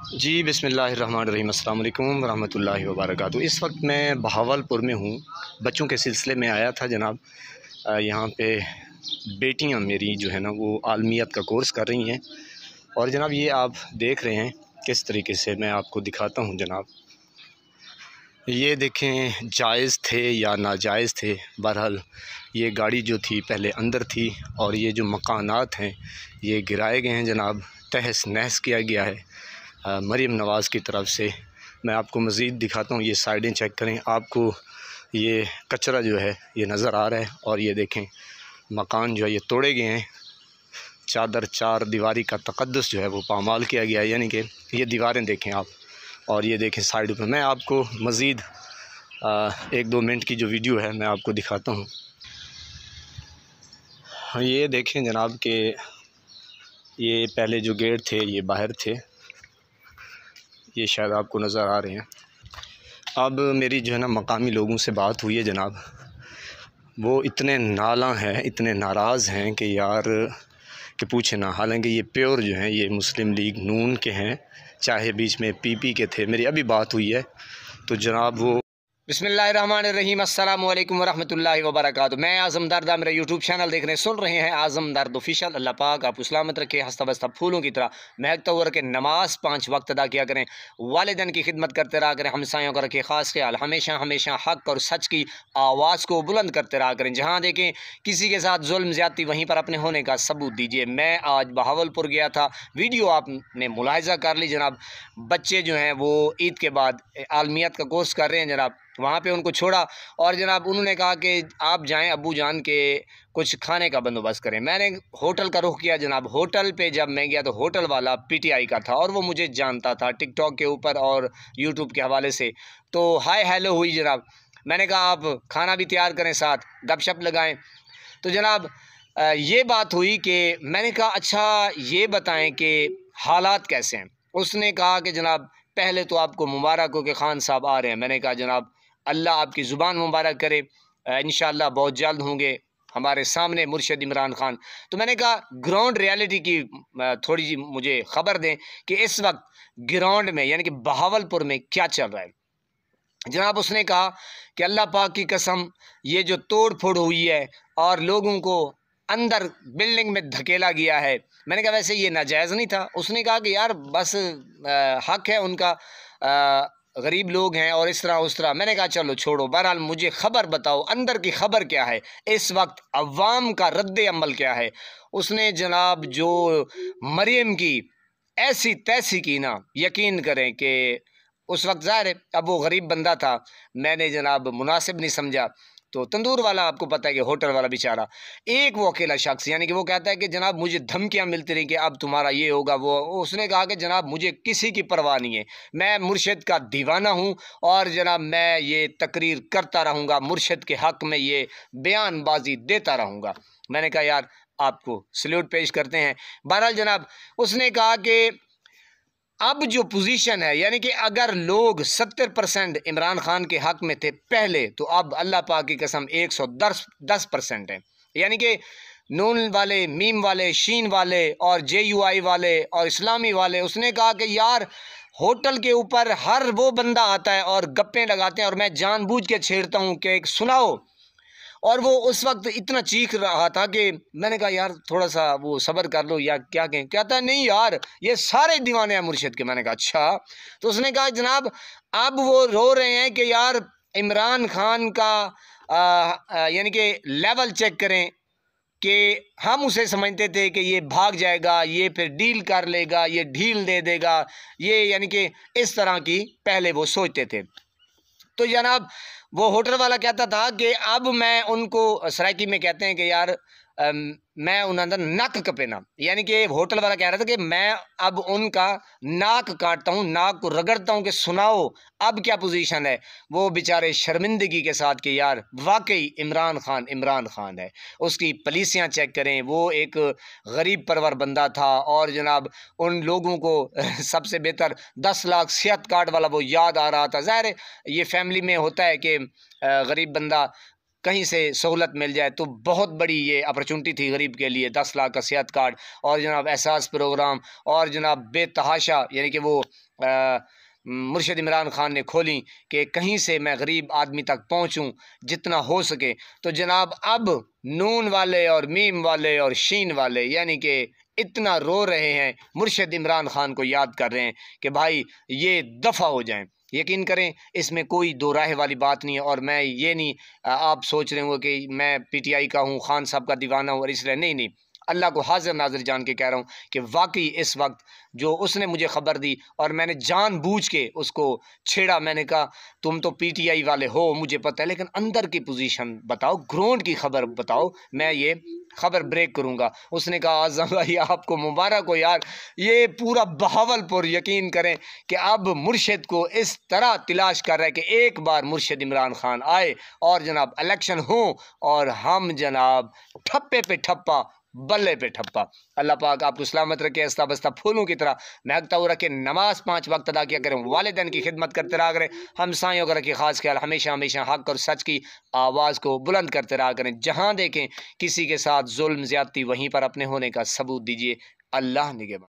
जी बिस्मिल्लाहिर्रहमानिर्रहीम, अस्सलाम वालेकुम रहमतुल्लाहि व बरकातहू। इस वक्त मैं बहावलपुर में हूँ। बच्चों के सिलसिले में आया था जनाब। यहाँ पे बेटियाँ मेरी जो है ना वो आलमियत का कोर्स कर रही हैं। और जनाब ये आप देख रहे हैं किस तरीके से मैं आपको दिखाता हूँ जनाब। ये देखें, जायज़ थे या नाजायज़ थे। बहरहाल ये गाड़ी जो थी पहले अंदर थी और ये जो मकानात हैं ये गिराए गए हैं जनाब, तहस नहस किया गया है मरीम नवाज़ की तरफ से। मैं आपको मज़ीद दिखाता हूँ, ये साइडें चेक करें, आपको ये कचरा जो है ये नज़र आ रहा है। और ये देखें मकान जो है ये तोड़े गए हैं। चादर चार दीवारी का तक़द्दुस जो है वो पामाल किया गया है, यानी कि ये दीवारें देखें आप। और ये देखें साइड पर, मैं आपको मज़ीद 1-2 मिनट की जो वीडियो है मैं आपको दिखाता हूँ। ये देखें जनाब कि ये पहले जो गेट थे ये बाहर थे, ये शायद आपको नज़र आ रहे हैं। अब मेरी जो है ना मकामी लोगों से बात हुई है जनाब, वो इतने नाला हैं, इतने नाराज़ हैं कि यार कि पूछे ना। हालांकि ये प्योर जो हैं ये मुस्लिम लीग नून के हैं, चाहे बीच में पीपी के थे। मेरी अभी बात हुई है तो जनाब वो बिस्मिल्लाहिर्रहमानिर्रहीम, अस्सलाम वालेकुम वरहमतुल्लाहि वबरकातुहू। मैं आज़म दर्द, मेरा यूट्यूब चैनल देख रहे हैं, सुन रहे हैं आज़म दर्द ऑफिशियल। अल्लाह पाक आप सलामत रखे, हंसता बसता फूलों की तरह महकता हुआ रखे। नमाज 5 वक्त अदा किया करें, वालिदैन की खिदमत करते रहा करें, हमसायों का रखे ख़ास ख्याल। हमेशा हमेशा हक़ और सच की आवाज़ को बुलंद करते रहा करें। जहाँ देखें किसी के साथ जुल्म ज़्यादती, वहीं पर अपने होने का सबूत दीजिए। मैं आज बहावलपुर गया था, वीडियो आपने मुलाहिज़ा कर ली जनाब। बच्चे जो हैं वो ईद के बाद आलमियत का कोर्स कर रहे हैं जनाब। वहाँ पे उनको छोड़ा और जनाब उन्होंने कहा कि आप जाएं अब्बू जान के कुछ खाने का बंदोबस्त करें। मैंने होटल का रुख किया जनाब। होटल पे जब मैं गया तो होटल वाला पीटीआई का था और वो मुझे जानता था टिकटॉक के ऊपर और यूट्यूब के हवाले से। तो हाय हेलो हुई जनाब। मैंने कहा आप खाना भी तैयार करें, साथ गपशप लगाएं। तो जनाब ये बात हुई कि मैंने कहा अच्छा ये बताएं कि हालात कैसे हैं। उसने कहा कि जनाब पहले तो आपको मुबारक हो कि खान साहब आ रहे हैं। मैंने कहा जनाब अल्लाह आपकी ज़ुबान मुबारक करे, इंशाअल्लाह बहुत जल्द होंगे हमारे सामने मुर्शिद इमरान खान। तो मैंने कहा ग्राउंड रियलिटी की थोड़ी सी मुझे ख़बर दें कि इस वक्त ग्राउंड में यानी कि बहावलपुर में क्या चल रहा है जनाब। उसने कहा कि अल्लाह पाक की कसम ये जो तोड़ फोड़ हुई है और लोगों को अंदर बिल्डिंग में धकेला गया है। मैंने कहा वैसे ये नाजायज़ नहीं था। उसने कहा कि यार बस हक है उनका, गरीब लोग हैं और इस तरह उस तरह। मैंने कहा चलो छोड़ो, बहरहाल मुझे ख़बर बताओ अंदर की ख़बर क्या है, इस वक्त अवाम का रद्द अमल क्या है। उसने जनाब जो मरियम की ऐसी तैसी की ना, यकीन करें कि उस वक्त ज़ाहिर है अब वो गरीब बंदा था, मैंने जनाब मुनासिब नहीं समझा। तो तंदूर वाला आपको पता है कि होटल वाला बेचारा, एक वो अकेला शख्स, यानी कि वो कहता है कि जनाब मुझे धमकियां मिलती रही कि अब तुम्हारा ये होगा वो। उसने कहा कि जनाब मुझे किसी की परवाह नहीं है, मैं मुर्शिद का दीवाना हूँ और जनाब मैं ये तकरीर करता रहूँगा, मुर्शिद के हक़ में ये बयानबाजी देता रहूँगा। मैंने कहा यार आपको सल्यूट पेश करते हैं। बहरहाल जनाब उसने कहा कि अब जो पोजीशन है, यानी कि अगर लोग 70% इमरान खान के हक़ में थे पहले, तो अब अल्लाह पाक की कसम 110% है। यानी कि नून वाले, मीम वाले, शीन वाले और JUI वाले और इस्लामी वाले। उसने कहा कि यार होटल के ऊपर हर वो बंदा आता है और गप्पे लगाते हैं और मैं जानबूझ के छेड़ता हूँ कि सुनाओ। और वो उस वक्त इतना चीख रहा था कि मैंने कहा यार थोड़ा सा वो सब्र कर लो या क्या कहें। कहता है नहीं यार ये सारे दीवाने हैं मुर्शिद के। मैंने कहा अच्छा। तो उसने कहा जनाब अब वो रो रहे हैं कि यार इमरान खान का यानी कि लेवल चेक करें कि हम उसे समझते थे कि ये भाग जाएगा, ये फिर डील कर लेगा, ये ढील दे देगा, ये यानी कि इस तरह की पहले वो सोचते थे। तो जनाब वो होटल वाला कहता था कि अब मैं उनको सराइकी में कहते हैं कि यार मैं उन्होंने नक कपेना, यानी कि होटल वाला कह रहा था कि मैं अब उनका नाक काटता हूँ, नाक को रगड़ता हूँ कि सुनाओ अब क्या पोजीशन है। वो बेचारे शर्मिंदगी के साथ कि यार वाकई इमरान खान है। उसकी पॉलिसियाँ चेक करें, वो एक गरीब परवर बंदा था और जनाब उन लोगों को सबसे बेहतर 10 लाख सेहत कार्ड वाला वो याद आ रहा था। ज़ाहिर है ये फैमिली में होता है कि गरीब बंदा कहीं से सहूलत मिल जाए तो बहुत बड़ी ये अपॉर्चुनिटी थी गरीब के लिए। 10 लाख का सेहत कार्ड और जनाब एहसास प्रोग्राम और जनाब बेतहाशा यानी कि वो मुर्शिद इमरान खान ने खोली कि कहीं से मैं गरीब आदमी तक पहुंचूं जितना हो सके। तो जनाब अब नून वाले और मीम वाले और शीन वाले यानी कि इतना रो रहे हैं, मुर्शिद इमरान खान को याद कर रहे हैं कि भाई ये दफ़ा हो जाएं। यकीन करें इसमें कोई दो राह वाली बात नहीं है। और मैं ये नहीं आप सोच रहे हो कि मैं पीटीआई का हूँ, खान साहब का दीवाना हूँ और इसलिए नहीं, अल्लाह को हाजिर नाजिर जान के कह रहा हूँ कि वाकई इस वक्त जो उसने मुझे ख़बर दी और मैंने जानबूझ के उसको छेड़ा। मैंने कहा तुम तो पीटीआई वाले हो मुझे पता है, लेकिन अंदर की पोजीशन बताओ, ग्राउंड की खबर बताओ, मैं ये खबर ब्रेक करूँगा। उसने कहा आज़म भाई आपको मुबारक हो यार, ये पूरा बहावलपुर यकीन करें कि अब मुर्शिद को इस तरह तलाश कर रहा है कि एक बार मुर्शिद इमरान खान आए और जनाब इलेक्शन हो और हम जनाब ठप्पे पे ठप्पा बल्ले पे ठप्पा। अल्लाह पाक आपको सलामत रखे, अस्ता बस्ता फूलों की तरह महकता हुआ रखे, नमाज 5 वक्त अदा किया करें, वालिदैन की खिदमत करते रहा करें, हमसायों का रखे खास ख्याल, हमेशा हमेशा हक और सच की आवाज़ को बुलंद करते रहा करें। जहाँ देखें किसी के साथ जुल्म ज़्यादती वहीं पर अपने होने का सबूत दीजिए। अल्लाह निगहबान।